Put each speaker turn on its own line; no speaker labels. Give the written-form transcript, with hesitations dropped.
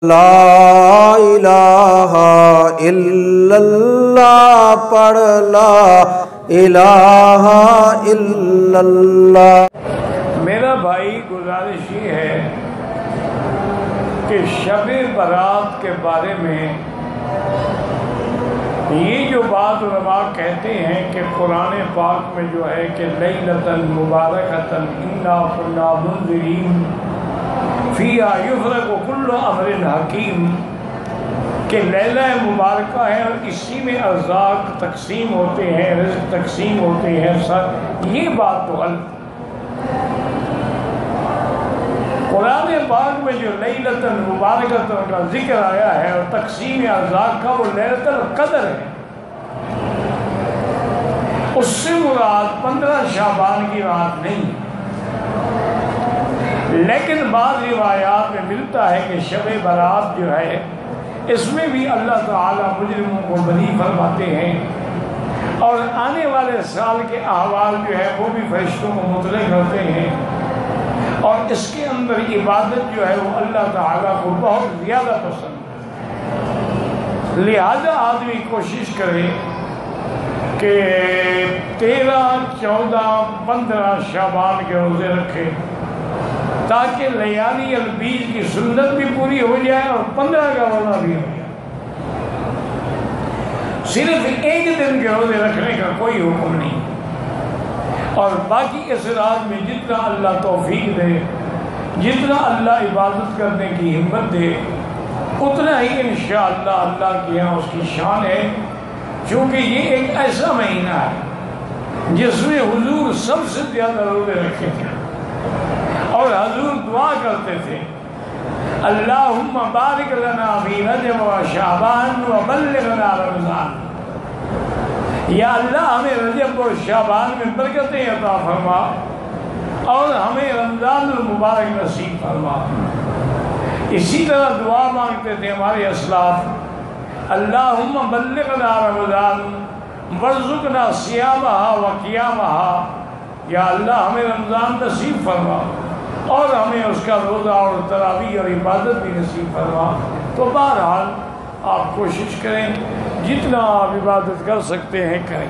لا الہ الا اللہ پڑھ لا الہ الا اللہ۔
میرا بھائی گزارش یہ ہے کہ شب برات کے بارے میں یہ جو بات علماء کہتے ہیں کہ قرآن پاک میں جو ہے کہ لیلۃ مبارکۃ انا کنا منذرین فیہا یفرق کل امر حکیم، کہ لیلہ مبارکہ ہے اور اسی میں ارزاق تقسیم ہوتے ہیں، رزق تقسیم ہوتے ہیں، یہ بات تو غلط۔ قرآن پاک میں جو لیلۃ مبارکۃ کا ذکر آیا ہے اور تقسیم ارزاق کا، وہ لیلۃ القدر ہے۔ اس سے مراد 15 شعبان کی رات نہیں، لیکن بعض روایات میں ملتا ہے کہ شب برات جو ہے اس میں بھی اللہ تعالیٰ مجرموں کو بری فرماتے ہیں، اور آنے والے سال کے احوال جو ہے وہ بھی فرشتوں کو مطلع کرتے ہیں، اور اس کے اندر عبادت جو ہے وہ اللہ تعالیٰ کو بہت زیادہ پسند ہے۔ لہذا آدمی کوشش کرے کہ 13، 14، 15 شعبان کے روزے رکھے تاکہ لیالی البیض کی سنت بھی پوری ہو جائے اور 15 کا روزہ بھی ہو جائے۔ صرف ایک دن کے روزے رکھنے کا کوئی حکم نہیں، اور باقی اس رات میں جتنا اللہ توفیق دے، جتنا اللہ عبادت کرنے کی ہمت دے، اتنا ہی انشاءاللہ اللہ کے یہاں اس کی شان ہے، چونکہ یہ ایک ایسا مہینہ ہے جس میں حضور سب سے زیادہ روزے رکھے تھے، اور حضور دعا کرتے تھے اللہم بارک لنا فی رجب و شعبان و بلغنا رمضان، یا اللہ ہمیں رجب و شعبان میں برکتیں عطا فرما اور ہمیں رمضان المبارک نصیب فرما۔ اسی طرح دعا مانگتے تھے ہمارے اسلاف اللہم بلغنا رمضان وارزقنا صیامہ و قیامہ، یا اللہ ہمیں رمضان نصیب فرما اور ہمیں اس کا روزہ اور تراویح اور عبادت بھی نصیب فرما۔ تو بہرحال آپ کوشش کریں، جتنا آپ عبادت کر سکتے ہیں کریں۔